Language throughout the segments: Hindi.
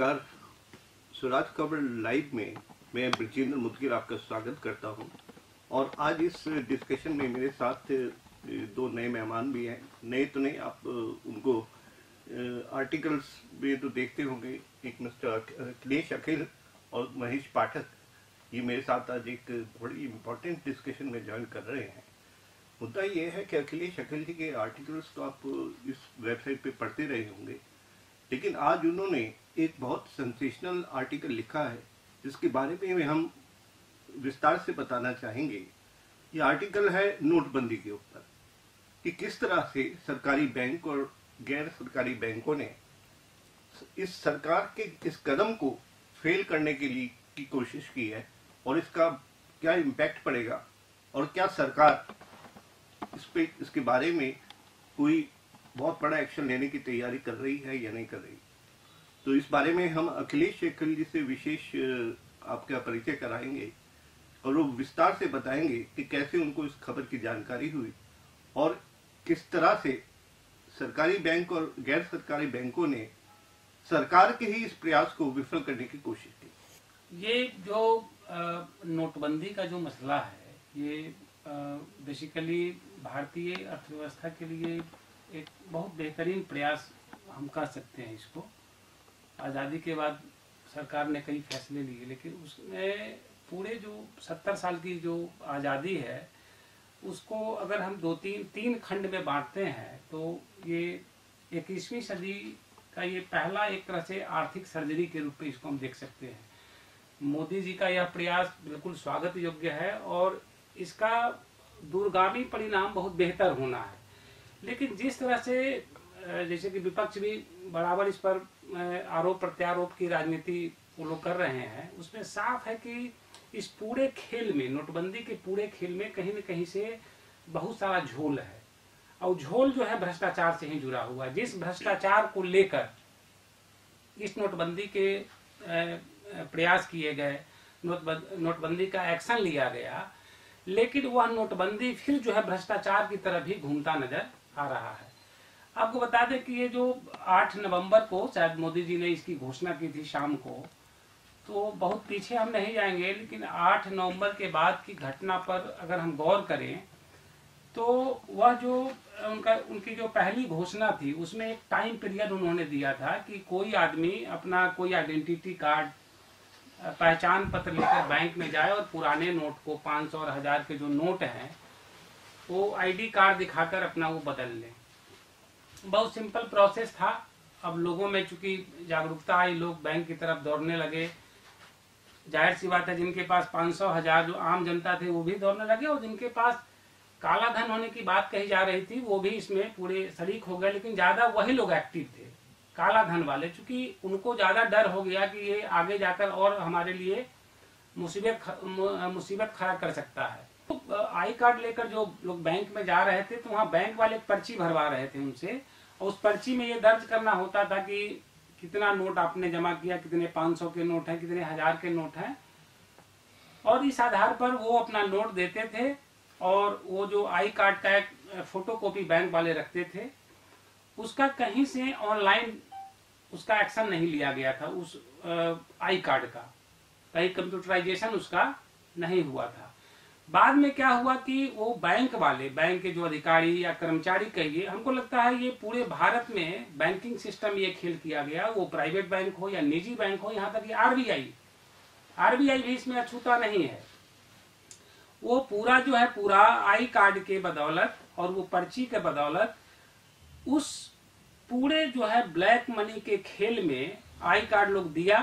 नमस्कार। स्वराज खबर लाइव में मैं ब्रजेंद्र मुदगिर आपका स्वागत करता हूं। और आज इस डिस्कशन में मेरे साथ दो नए मेहमान भी हैं। नए तो नहीं, आप उनको आर्टिकल्स में तो देखते होंगे। एक मिस्टर अखिलेश अखिल और महेश पाठक, ये मेरे साथ आज एक बड़ी इम्पोर्टेंट डिस्कशन में ज्वाइन कर रहे हैं। मुद्दा ये है कि अखिलेश अखिल जी के आर्टिकल्स तो आप इस वेबसाइट पे पढ़ते रहे होंगे, लेकिन आज उन्होंने एक बहुत सेंसेशनल आर्टिकल लिखा है जिसके बारे में हम विस्तार से बताना चाहेंगे। ये आर्टिकल है नोटबंदी के ऊपर कि किस तरह से सरकारी बैंक और गैर सरकारी बैंकों ने इस सरकार के इस कदम को फेल करने के लिए की कोशिश की है और इसका क्या इम्पैक्ट पड़ेगा और क्या सरकार इसके बारे में कोई बहुत बड़ा एक्शन लेने की तैयारी कर रही है या नहीं कर रही। तो इस बारे में हम अखिलेश अखिल जी से विशेष आपका परिचय कराएंगे और वो विस्तार से बताएंगे कि कैसे उनको इस खबर की जानकारी हुई और किस तरह से सरकारी बैंक और गैर सरकारी बैंकों ने सरकार के ही इस प्रयास को विफल करने की कोशिश की। ये जो नोटबंदी का जो मसला है, ये बेसिकली भारतीय अर्थव्यवस्था के लिए एक बहुत बेहतरीन प्रयास हम कह सकते हैं। इसको आज़ादी के बाद सरकार ने कई फैसले लिए, लेकिन उसमें पूरे जो 70 साल की जो आज़ादी है उसको अगर हम तीन खंड में बांटते हैं तो ये 21वीं सदी का ये पहला एक तरह से आर्थिक सर्जरी के रूप में इसको हम देख सकते हैं। मोदी जी का यह प्रयास बिल्कुल स्वागत योग्य है और इसका दूरगामी परिणाम बहुत बेहतर होना है। लेकिन जिस तरह से जैसे कि विपक्ष भी बराबर इस पर आरोप प्रत्यारोप की राजनीति वो लोग कर रहे हैं, उसमें साफ है कि इस पूरे खेल में, नोटबंदी के पूरे खेल में कहीं न कहीं से बहुत सारा झोल है और झोल जो है भ्रष्टाचार से ही जुड़ा हुआ है। जिस भ्रष्टाचार को लेकर इस नोटबंदी के प्रयास किए गए, नोटबंदी का एक्शन लिया गया, लेकिन वह नोटबंदी फिर जो है भ्रष्टाचार की तरफ ही घूमता नजर आ रहा है। आपको बता दें कि ये जो 8 नवंबर को शायद मोदी जी ने इसकी घोषणा की थी शाम को, तो बहुत पीछे हम नहीं जाएंगे, लेकिन 8 नवंबर के बाद की घटना पर अगर हम गौर करें तो वह जो उनकी जो पहली घोषणा थी उसमें एक टाइम पीरियड उन्होंने दिया था कि कोई आदमी अपना कोई आइडेंटिटी कार्ड, पहचान पत्र लेकर बैंक में जाए और पुराने नोट को 500 और 1000 के जो नोट हैं वो आईडी कार्ड दिखाकर अपना वो बदल ले। बहुत सिंपल प्रोसेस था। अब लोगों में चूंकि जागरूकता आई, लोग बैंक की तरफ दौड़ने लगे। जाहिर सी बात है, जिनके पास 500 1000 जो आम जनता थे वो भी दौड़ने लगे और जिनके पास काला धन होने की बात कही जा रही थी वो भी इसमें पूरे शरीक हो गए। लेकिन ज्यादा वही लोग एक्टिव थे, काला धन वाले, चूंकि उनको ज्यादा डर हो गया कि ये आगे जाकर और हमारे लिए मुसीबत खड़ा कर सकता है। तो आई कार्ड लेकर जो लोग बैंक में जा रहे थे तो वहाँ बैंक वाले पर्ची भरवा रहे थे उनसे, और उस पर्ची में ये दर्ज करना होता था कि कितना नोट आपने जमा किया, कितने 500 के नोट हैं, कितने 1000 के नोट हैं, और इस आधार पर वो अपना नोट देते थे। और वो जो आई कार्ड का एक फोटो कॉपी बैंक वाले रखते थे, उसका कहीं से ऑनलाइन उसका एक्शन नहीं लिया गया था। उस आई कार्ड का कहीं कंप्यूटराइजेशन उसका नहीं हुआ था। बाद में क्या हुआ कि वो बैंक वाले, बैंक के जो अधिकारी या कर्मचारी कहिए, हमको लगता है ये पूरे भारत में बैंकिंग सिस्टम ये खेल किया गया, वो प्राइवेट बैंक हो या निजी बैंक हो, यहाँ तक कि आरबीआई भी इसमें अछूता नहीं है। वो पूरा जो है पूरा आई कार्ड के बदौलत और वो पर्ची के बदौलत उस पूरे जो है ब्लैक मनी के खेल में आई कार्ड लोग दिया,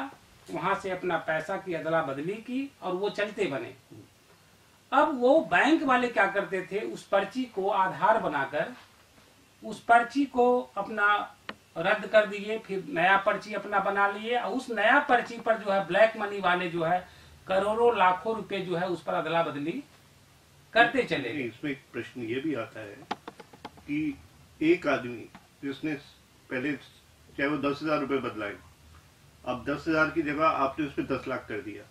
वहां से अपना पैसा की अदला बदली की और वो चलते बने। अब वो बैंक वाले क्या करते थे, उस पर्ची को आधार बनाकर उस पर्ची को अपना रद्द कर दिए, फिर नया पर्ची अपना बना लिए और उस नया पर्ची पर जो है ब्लैक मनी वाले जो है करोड़ों लाखों रुपए जो है उस पर अदला बदली करते चले। इसमें एक प्रश्न ये भी आता है कि एक आदमी जिसने पहले चाहे वो 10,000 रुपए बदलाए, अब 10,000 की जगह आपने उसमें 10 लाख कर दिया,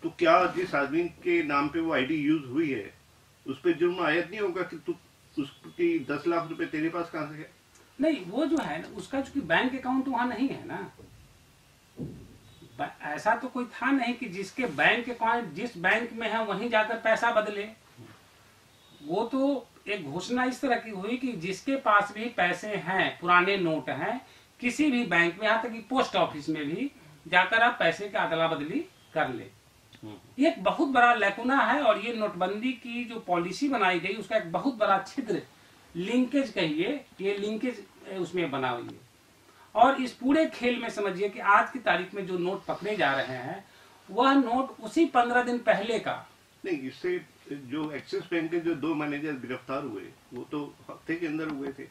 तो क्या जिस आदमी के नाम पे वो आईडी यूज हुई है उस पर जुर्म आयद नहीं होगा कि तू उसकी 10 लाख रुपए तेरे पास कहां से है? नहीं, वो जो है ना उसका चूंकि बैंक अकाउंट वहां नहीं है ना, ऐसा तो कोई था नहीं कि जिसके बैंक अकाउंट जिस बैंक में है वहीं जाकर पैसा बदले। वो तो एक घोषणा इस तरह की हुई कि जिसके पास भी पैसे हैं, पुराने नोट हैं, किसी भी बैंक में, यहाँ तक कि पोस्ट ऑफिस में भी जाकर आप पैसे का अदला बदली कर ले। ये एक बहुत बड़ा लैकुना है और ये नोटबंदी की जो पॉलिसी बनाई गई उसका एक बहुत बड़ा छिद्र, लिंकेज कहिए, ये लिंकेज उसमें बना हुई है। और इस पूरे खेल में समझिए कि आज की तारीख में जो नोट पकड़े जा रहे हैं वह नोट उसी 15 दिन पहले का नहीं। इससे जो एक्सिस बैंक के जो 2 मैनेजर गिरफ्तार हुए वो तो हफ्ते के अंदर हुए थे,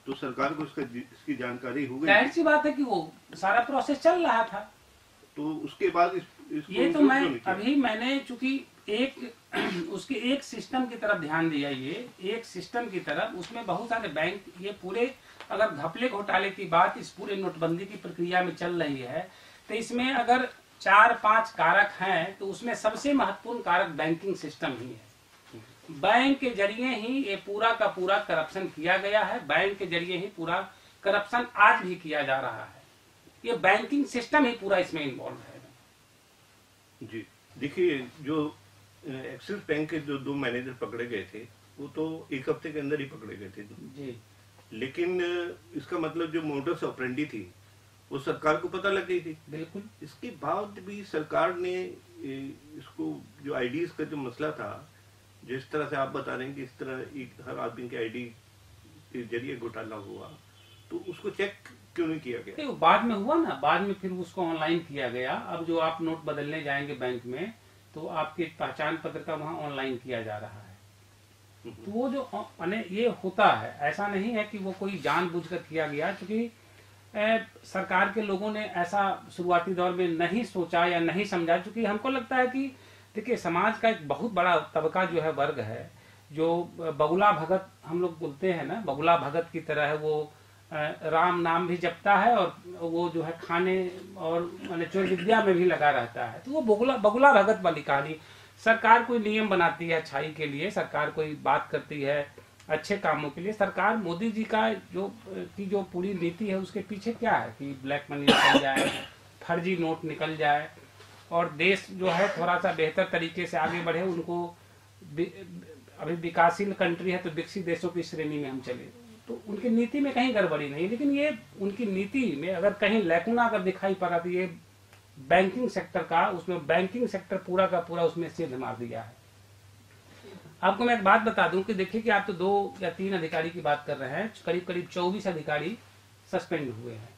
तो सरकार को इसकी जानकारी हो गई। जाहिर सी बात है कि वो सारा प्रोसेस चल रहा था। तो उसके बाद ये तो मैंने चूंकि उसके एक सिस्टम की तरफ ध्यान दिया, ये एक सिस्टम की तरफ, उसमें बहुत सारे बैंक, ये पूरे अगर घपले घोटाले की बात इस पूरे नोटबंदी की प्रक्रिया में चल रही है तो इसमें अगर 4-5 कारक हैं तो उसमें सबसे महत्वपूर्ण कारक बैंकिंग सिस्टम ही है। बैंक के जरिए ही ये पूरा का पूरा करप्शन किया गया है, बैंक के जरिए ही पूरा करप्शन आज भी किया जा रहा है। ये बैंकिंग सिस्टम ही पूरा इसमें इन्वॉल्व है। जी देखिए, जो एक्सिस बैंक के जो 2 मैनेजर पकड़े गए थे वो तो एक हफ्ते के अंदर ही पकड़े गए थे जी। लेकिन इसका मतलब जो मोडस ऑपरेंडी थी वो सरकार को पता लग गई थी। बिल्कुल। इसके बाद भी सरकार ने इसको जो आईडीज का जो मसला था, जिस तरह से आप बता रहे हैं कि इस तरह हर आदमी के आईडी के जरिए घोटाला हुआ, तो उसको चेक क्यों नहीं किया गया? बाद में हुआ ना, बाद में फिर उसको ऑनलाइन किया गया। अब जो आप नोट बदलने जाएंगे बैंक में तो आपके पहचान पत्र का वहाँ ऑनलाइन किया जा रहा है। तो वो जो माने ये होता है, ऐसा नहीं है कि वो कोई जानबूझकर किया गया, क्योंकि सरकार के लोगों ने ऐसा शुरुआती दौर में नहीं सोचा या नहीं समझा। क्योंकि हमको लगता है कि देखिए, समाज का एक बहुत बड़ा तबका जो है, वर्ग है, जो बगुला भगत हम लोग बोलते हैं ना, बगुला भगत की तरह है, वो राम नाम भी जपता है और वो जो है खाने और माने चोर विद्या में भी लगा रहता है। तो वो बगुला भगत वाली कहानी। सरकार कोई नियम बनाती है अच्छाई के लिए, सरकार कोई बात करती है अच्छे कामों के लिए। सरकार मोदी जी का जो पूरी नीति है उसके पीछे क्या है कि ब्लैक मनी निकल जाए, फर्जी नोट निकल जाए और देश जो है थोड़ा सा बेहतर तरीके से आगे बढ़े। उनको अभी विकासशील कंट्री है तो विकसित देशों की श्रेणी में हम चले, तो उनकी नीति में कहीं गड़बड़ी नहीं। लेकिन ये उनकी नीति में अगर कहीं लैकुना अगर दिखाई पड़ा तो ये बैंकिंग सेक्टर का, उसमें बैंकिंग सेक्टर पूरा का पूरा उसमें सिद्ध मार दिया है। आपको मैं एक बात बता दूं कि देखिए कि आप तो 2 या 3 अधिकारी की बात कर रहे हैं, करीब करीब 24 अधिकारी सस्पेंड हुए हैं।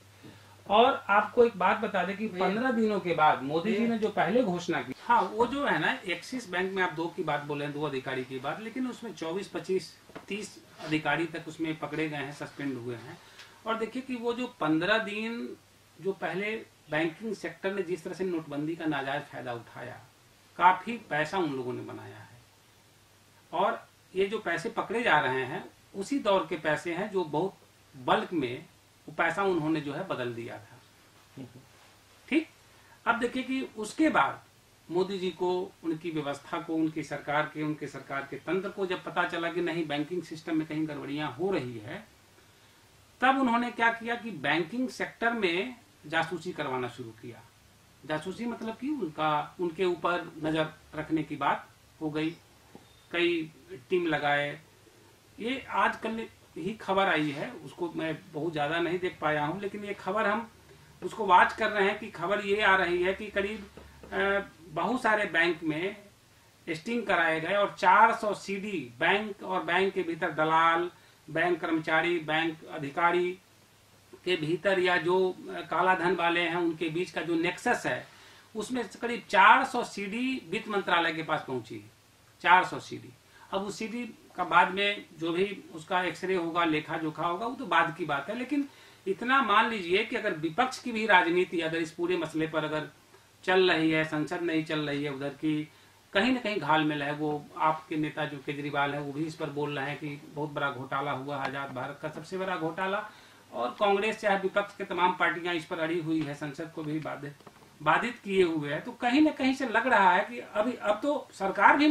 और आपको एक बात बता दें कि 15 दिनों के बाद मोदी जी ने जो पहले घोषणा की, हाँ, वो जो है ना एक्सिस बैंक में आप 2 की बात बोले हैं, 2 अधिकारी की बात, लेकिन उसमें 24, 25, 30 अधिकारी तक उसमें पकड़े गए हैं, सस्पेंड हुए हैं। और देखिए कि वो जो 15 दिन जो पहले बैंकिंग सेक्टर ने जिस तरह से नोटबंदी का नाजायज फायदा उठाया, काफी पैसा उन लोगों ने बनाया है। और ये जो पैसे पकड़े जा रहे हैं उसी दौर के पैसे हैं जो बहुत बल्क में वो पैसा उन्होंने जो है बदल दिया था। ठीक, अब देखिए कि उसके बाद मोदी जी को, उनकी व्यवस्था को, उनके सरकार के तंत्र को जब पता चला कि नहीं बैंकिंग सिस्टम में कहीं गड़बड़ियां हो रही है, तब उन्होंने क्या किया कि बैंकिंग सेक्टर में जासूसी करवाना शुरू किया। जासूसी मतलब कि उनके ऊपर नजर रखने की बात हो गई, कई टीम लगाए। ये आजकल ही खबर आई है, उसको मैं बहुत ज्यादा नहीं देख पाया हूं, लेकिन ये खबर हम उसको वाच कर रहे हैं कि खबर ये आ रही है कि करीब बहुत सारे बैंक में स्टिंग कराए गए और 400 सीडी बैंक और बैंक के भीतर दलाल, बैंक कर्मचारी, बैंक अधिकारी के भीतर या जो काला धन वाले हैं उनके बीच का जो नेक्सस है, उसमें करीब 400 सीडी वित्त मंत्रालय के पास पहुंची। 400 सीडी। अब उस सीडी का बाद में जो भी उसका एक्सरे होगा, लेखा जोखा होगा, वो तो बाद की बात है। लेकिन इतना मान लीजिए कि अगर विपक्ष की भी राजनीति अगर इस पूरे मसले पर अगर चल रही है, संसद नहीं चल रही है, उधर की कहीं न कहीं घालमेल है। वो आपके नेता जो केजरीवाल है वो भी इस पर बोल रहे हैं कि बहुत बड़ा घोटाला हुआ, आजाद भारत का सबसे बड़ा घोटाला, और कांग्रेस चाहे विपक्ष के तमाम पार्टियां इस पर अड़ी हुई है, संसद को भी बाधित किए हुए है। तो कहीं न कहीं से लग रहा है कि अब तो सरकार भी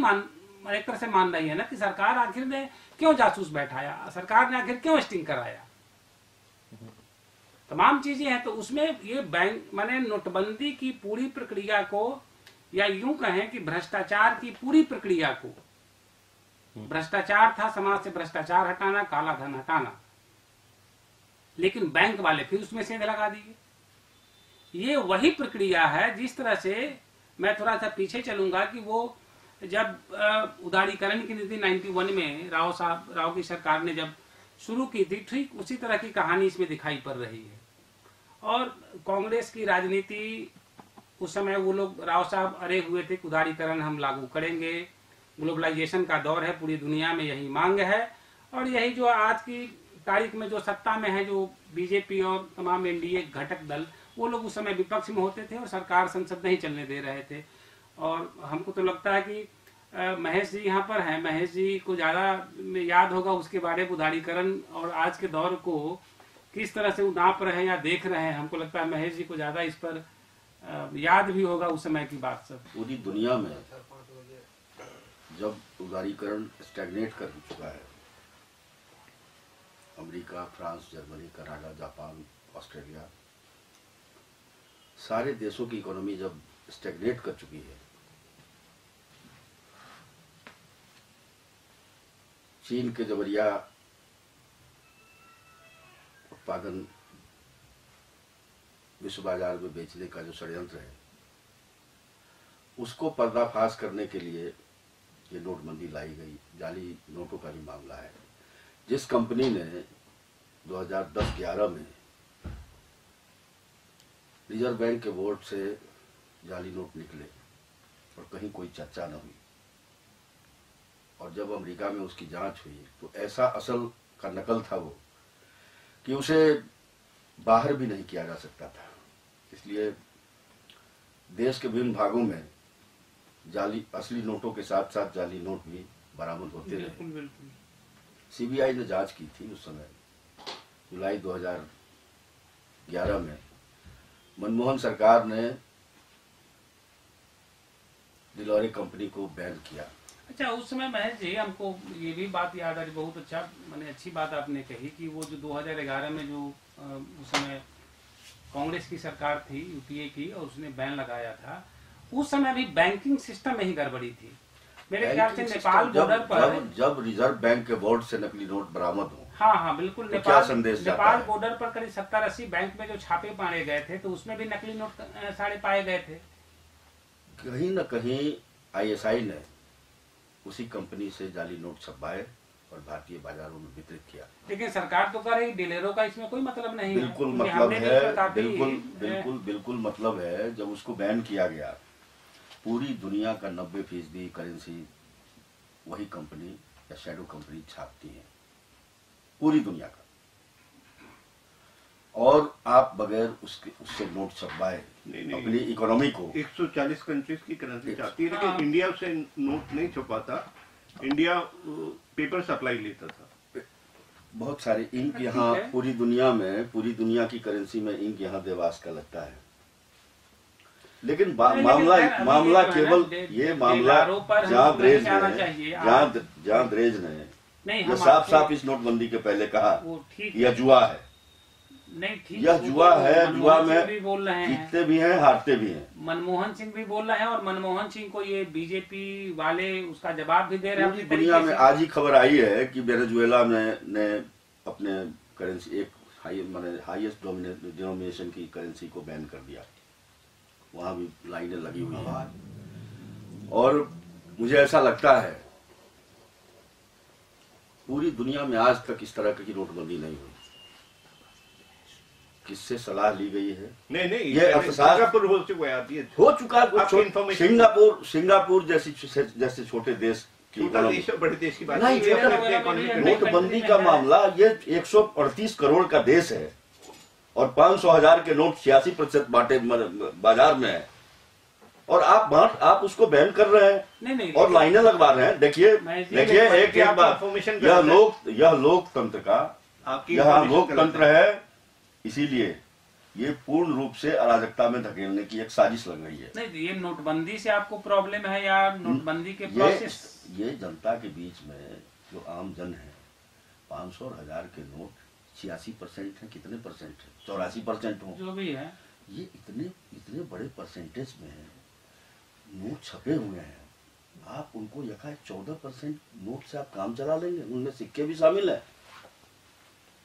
एक तरह से मान रही है ना कि सरकार आखिर ने क्यों जासूस बैठाया, सरकार ने आखिर क्यों स्टिंग कराया। तमाम चीजें हैं। तो उसमें ये बैंक माने नोटबंदी की पूरी प्रक्रिया को, या यूं कहें कि भ्रष्टाचार की पूरी प्रक्रिया को, भ्रष्टाचार था, समाज से भ्रष्टाचार हटाना, काला धन हटाना, लेकिन बैंक वाले फिर उसमें सेंध लगा दिए। ये वही प्रक्रिया है जिस तरह से मैं थोड़ा सा पीछे चलूंगा कि वो जब उदारीकरण की नीति 91 में राव की सरकार ने जब शुरू की थी, ठीक उसी तरह की कहानी इसमें दिखाई पड़ रही है। और कांग्रेस की राजनीति उस समय वो लोग, राव साहब अरे हुए थे कि उदारीकरण हम लागू करेंगे, ग्लोबलाइजेशन का दौर है, पूरी दुनिया में यही मांग है। और यही जो आज की तारीख में जो सत्ता में है, जो बीजेपी और तमाम एनडीए घटक दल, वो लोग उस समय विपक्ष में होते थे और सरकार संसद नहीं चलने दे रहे थे। और हमको तो लगता है कि महेश जी यहाँ पर हैं, महेश जी को ज्यादा याद होगा उसके बारे में, उदारीकरण और आज के दौर को किस तरह से नाप रहे हैं या देख रहे हैं। हमको लगता है महेश जी को ज्यादा इस पर याद भी होगा उस समय की बात सब। पूरी दुनिया में जब उदारीकरण स्टैग्नेट कर चुका है, America, France, Germany, Canada, Japan, Australia, सारे देशों की इकोनॉमी जब स्टैग्नेट कर चुकी है, चीन के जबरिया उत्पादन विश्व बाजार में बेचने का जो षड्यंत्र है, उसको पर्दाफाश करने के लिए ये नोटबंदी लाई गई। जाली नोटों का भी मामला है। जिस कंपनी ने 2010-11 में रिजर्व बैंक के बोर्ड से जाली नोट निकले और कहीं कोई चर्चा न हुई, और जब अमेरिका में उसकी जांच हुई तो ऐसा असल का नकल था वो कि उसे बाहर भी नहीं किया जा सकता था। इसलिए देश के विभिन्न भागों में जाली असली नोटों के साथ साथ जाली नोट भी बरामद होते रहे। सीबीआई ने जांच की थी उस समय, जुलाई 2011 में मनमोहन सरकार ने दिलौरे कंपनी को बैन किया। अच्छा, उस समय महेश जी हमको ये भी बात याद आ रही, बहुत अच्छा, मैंने अच्छी बात आपने कही कि वो जो 2011 में जो उस समय कांग्रेस की सरकार थी, यूपीए की, और उसने बैन लगाया था, उस समय भी बैंकिंग सिस्टम में ही गड़बड़ी थी मेरे ख्याल से। नेपाल बॉर्डर पर जब रिजर्व बैंक के बोर्ड से नकली नोट बरामद हो, हाँ बिल्कुल, तो क्या संदेश जाता है? नेपाल बॉर्डर पर करीब 70-80 बैंक में जो छापे मारे गए थे, तो उसमें भी नकली नोट सारे पाए गए थे। कहीं न कहीं आईएसआई ने उसी कंपनी से जाली नोट छपवाए और भारतीय बाजारों में वितरित किया। लेकिन सरकार तो कह रही डीलरों का इसमें कोई मतलब नहीं बिल्कुल है। मतलब है, बिल्कुल मतलब है। जब उसको बैन किया गया, पूरी दुनिया का 90% करेंसी वही कंपनी या शैडो कंपनी छापती है, पूरी दुनिया का। और आप बगैर उससे नोट छपवाए अपनी इकोनॉमी को 140 कंट्रीज की करेंसी चाहती है, लेकिन इंडिया से नोट नहीं छपाता। इंडिया पेपर सप्लाई लेता था। बहुत सारे इंक यहाँ पूरी दुनिया में, पूरी दुनिया की करेंसी में इंक यहाँ देवास का लगता है। लेकिन मामला केवल ये मामला जहाँ द्रेज ने साफ इस नोटबंदी के पहले कहा यह जुआ है। नहीं, ठीक, यह जुआ है, जुआ में भी बोल रहे हैं, जीतते भी हैं, हारते भी हैं। मनमोहन सिंह भी बोल रहे हैं, और मनमोहन सिंह को ये बीजेपी वाले उसका जवाब भी दे रहे हैं। पूरी दुनिया में आज ही खबर आई है कि वेनेजुएला ने अपने करेंसी, एक हाईएस्ट डिनोमिनेशन की करेंसी को बैन कर दिया। वहां भी लाइनें लगी हुई हैं। और मुझे ऐसा लगता है पूरी दुनिया में आज तक इस तरह की नोटबंदी नहीं हुई। किससे सलाह ली गई है? नहीं, ये अर्थशास्त्र हो चुका। सिंगापुर जैसे छोटे देश की बड़े देश की बात नहीं। नोटबंदी का मामला, ये 138 करोड़ का देश है और 500,000 के नोट 86% बांटे बाजार में है, और आप उसको बैन कर रहे हैं। नहीं, और लाइनें लगवा रहे हैं। देखिए एक बात, यह लोकतंत्र का, यह लोकतंत्र है, इसीलिए ये पूर्ण रूप से अराजकता में धकेलने की एक साजिश लग रही है। नहीं, ये नोटबंदी से आपको प्रॉब्लम है या नोटबंदी के प्रोसेस? ये जनता के बीच में जो आम जन है, 500 और 1000 के नोट 86% है, कितने परसेंट है, 84% हो, जो भी है, ये इतने बड़े परसेंटेज में नोट छपे हुए हैं, आप उनको यकाएक 14% नोट से आप काम चला लेंगे? उनमें सिक्के भी शामिल है।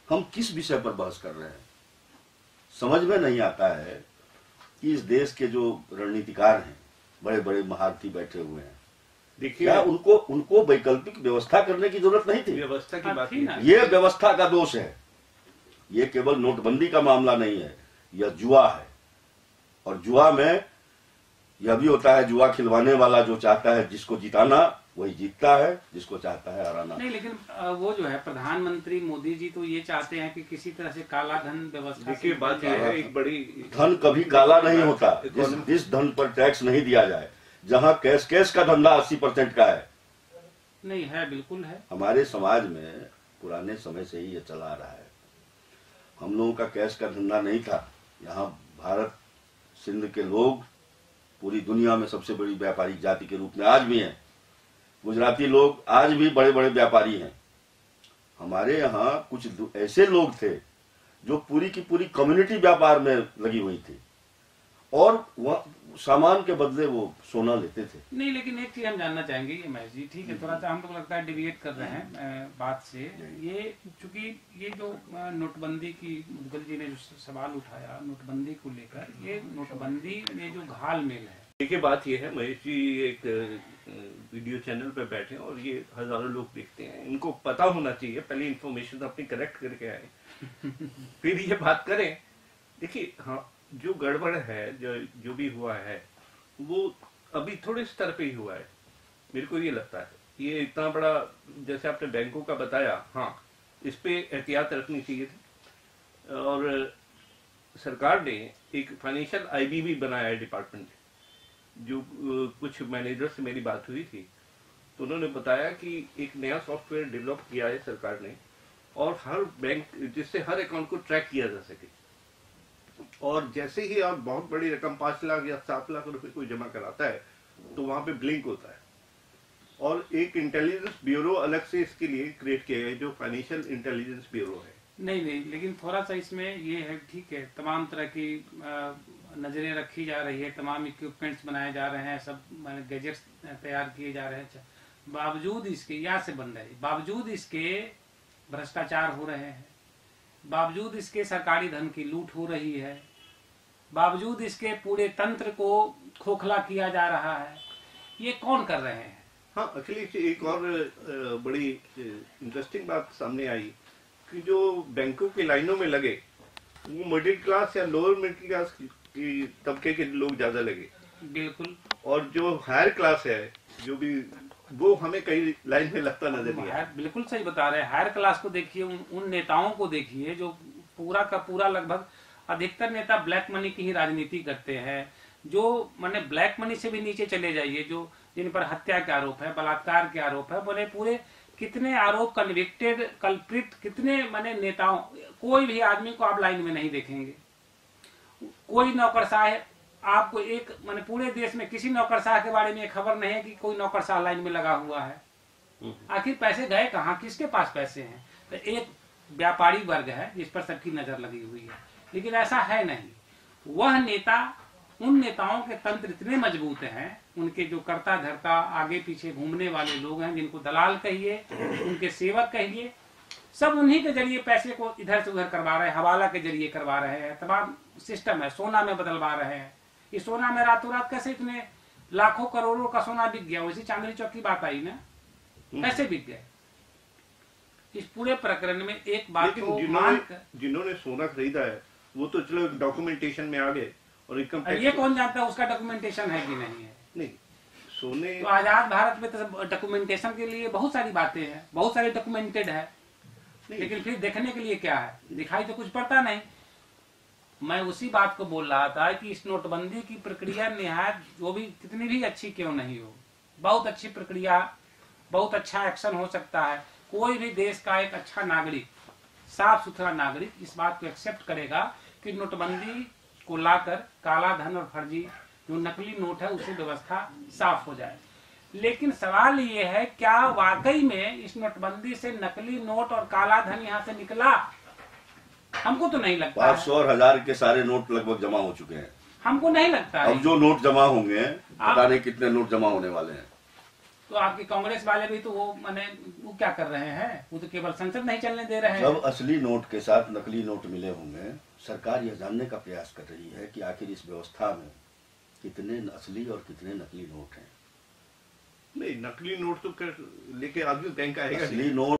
हम किस विषय पर बहस कर रहे हैं? समझ में नहीं आता है कि इस देश के जो रणनीतिकार हैं, बड़े बड़े महारथी बैठे हुए हैं, देखिए क्या उनको वैकल्पिक व्यवस्था करने की जरूरत नहीं थी? व्यवस्था की बात थी ना। ये व्यवस्था का दोष है। ये केवल नोटबंदी का मामला नहीं है, यह जुआ है। और जुआ में यह भी होता है, जुआ खिलवाने वाला जो चाहता है जिसको जिताना वही जीतता है, जिसको चाहता है हराना। नहीं, लेकिन वो जो है प्रधानमंत्री मोदी जी तो ये चाहते हैं कि किसी तरह से काला धन व्यवस्था। देखिए बात यह है, एक बड़ी धन कभी काला नहीं होता। जिस धन पर टैक्स नहीं दिया जाए, जहाँ कैश का धंधा 80% का है। नहीं है, बिल्कुल है। हमारे समाज में पुराने समय से ही ये चला आ रहा है। हम लोगों का कैश का धंधा नहीं था। यहाँ भारत सिंध के लोग पूरी दुनिया में सबसे बड़ी व्यापारिक जाति के रूप में आज भी हैं। गुजराती लोग आज भी बड़े बड़े व्यापारी हैं। हमारे यहाँ कुछ ऐसे लोग थे जो पूरी की पूरी कम्युनिटी व्यापार में लगी हुई थी, और वह सामान के बदले वो सोना लेते थे। नहीं, लेकिन एक चीज हम जानना चाहेंगे, ये महेश जी, ठीक है, थोड़ा सा हमको लगता है डिविएट कर रहे हैं बात से। ये चूंकि ये जो नोटबंदी की, मुदगल जी ने जो सवाल उठाया नोटबंदी को लेकर, ये नोटबंदी में जो घालमेल है। देखिए बात ये है, महेश जी एक वीडियो चैनल पे बैठे हैं और ये हजारों लोग देखते हैं, इनको पता होना चाहिए, पहले इन्फॉर्मेशन अपनी करेक्ट करके आए फिर ये बात करें। देखिए हाँ, जो गड़बड़ है, जो भी हुआ है वो अभी थोड़े स्तर पे ही हुआ है, मेरे को ये लगता है। ये इतना बड़ा, जैसे आपने बैंकों का बताया, हाँ इस पे एहतियात रखनी चाहिए थी। और सरकार ने एक फाइनेंशियल आईबी भी बनाया है डिपार्टमेंट, जो कुछ मैनेजर से मेरी बात हुई थी तो उन्होंने बताया कि एक नया सॉफ्टवेयर डेवलप किया है सरकार ने, और हर बैंक, जिससे हर अकाउंट को ट्रैक किया जा सके। और जैसे ही आप बहुत बड़ी रकम 5 लाख या 7 लाख रुपए कोई जमा कराता है तो वहां पे ब्लिंक होता है, और एक इंटेलिजेंस ब्यूरो अलग से इसके लिए क्रिएट किया है, जो फाइनेंशियल इंटेलिजेंस ब्यूरो है। नहीं, लेकिन थोड़ा सा इसमें ये है, ठीक है, तमाम तरह की नजरें रखी जा रही है, तमाम इक्विपमेंट्स बनाए जा रहे हैं, सब गैजेट्स तैयार किए जा रहे हैं, बावजूद इसके, यहाँ से बन रहे, बावजूद इसके भ्रष्टाचार हो रहे हैं, बावजूद इसके सरकारी धन की लूट हो रही है, बावजूद इसके पूरे तंत्र को खोखला किया जा रहा है। ये कौन कर रहे हैं? हाँ, अखिलेश, एक और बड़ी इंटरेस्टिंग बात सामने आई कि जो बैंकों की लाइनों में लगे वो मिडिल क्लास या लोअर मिडिल क्लास की तबके के लोग ज्यादा लगे। बिल्कुल। और जो हायर क्लास है, जो भी, वो हमें कई लाइन में लगता नजर नहीं आया। बिल्कुल सही बता रहे हैं। हायर क्लास को देखिए, उन नेताओं को देखिए जो पूरा का पूरा, लगभग अधिकतर नेता ब्लैक मनी की ही राजनीति करते हैं, जो माने ब्लैक मनी से भी नीचे चले जाइए, जो जिन पर हत्या के आरोप है, बलात्कार के आरोप है, बोले पूरे कितने आरोप, कन्विक्टेड, कल्प्रिट, कितने माने नेताओं, कोई भी आदमी को आप लाइन में नहीं देखेंगे। कोई नौकरशाह, आपको एक माने पूरे देश में किसी नौकरशाह के बारे में खबर नहीं है कि कोई नौकरशाह लाइन में लगा हुआ है। आखिर पैसे गए कहाँ, किसके पास पैसे हैं? तो एक व्यापारी वर्ग है जिस पर सबकी नजर लगी हुई है, लेकिन ऐसा है नहीं। वह नेता, उन नेताओं के तंत्र इतने मजबूत हैं, उनके जो कर्ता धर्ता, आगे पीछे घूमने वाले लोग हैं, जिनको दलाल कहिए, उनके सेवक कहिए, सब उन्हीं के जरिए पैसे को इधर से उधर करवा रहे हैं, हवाला के जरिए करवा रहे हैं, तमाम सिस्टम है, सोना में बदलवा रहे हैं। इस सोना में रातों रात कैसे इतने लाखों करोड़ों का सोना बिक गया? वैसी चांदनी चौक की बात आई ना, कैसे बिक गए? इस पूरे प्रकरण में एक बात को जिन्होंने सोना खरीदा है वो तो चलो डॉक्यूमेंटेशन में आ गए, और इनकम टैक्स, ये कौन जानता है उसका डॉक्यूमेंटेशन है कि नहीं है? नहीं, सोने तो आजाद भारत में तो डॉक्यूमेंटेशन के लिए बहुत सारी बातें हैं, बहुत सारे डॉक्यूमेंटेड है, लेकिन फिर देखने के लिए क्या है? दिखाई तो कुछ पड़ता नहीं। मैं उसी बात को बोल रहा था कि इस नोटबंदी की प्रक्रिया निहायत, जो भी कितनी भी अच्छी क्यों नहीं हो, बहुत अच्छी प्रक्रिया, बहुत अच्छा एक्शन हो सकता है। कोई भी देश का एक अच्छा नागरिक, साफ सुथरा नागरिक इस बात को एक्सेप्ट करेगा कि नोटबंदी को लाकर काला धन और फर्जी जो नकली नोट है उसकी व्यवस्था साफ हो जाए। लेकिन सवाल ये है, क्या वाकई में इस नोटबंदी से नकली नोट और काला धन यहाँ से निकला? हमको तो नहीं लगता 500 और 1000 के सारे नोट लगभग जमा हो चुके हैं। हमको नहीं लगता है। अब जो नोट जमा होंगे पता नहीं कितने नोट जमा होने वाले हैं। तो आपके कांग्रेस वाले भी तो वो माने वो क्या कर रहे हैं, वो तो केवल संसद नहीं चलने दे रहे हैं। जब असली नोट के साथ नकली नोट मिले होंगे, सरकार यह जानने का प्रयास कर रही है कि आखिर इस व्यवस्था में कितने असली और कितने नकली नोट हैं। नहीं, नकली नोट तो लेके आदमी बैंक आएगा। असली नोट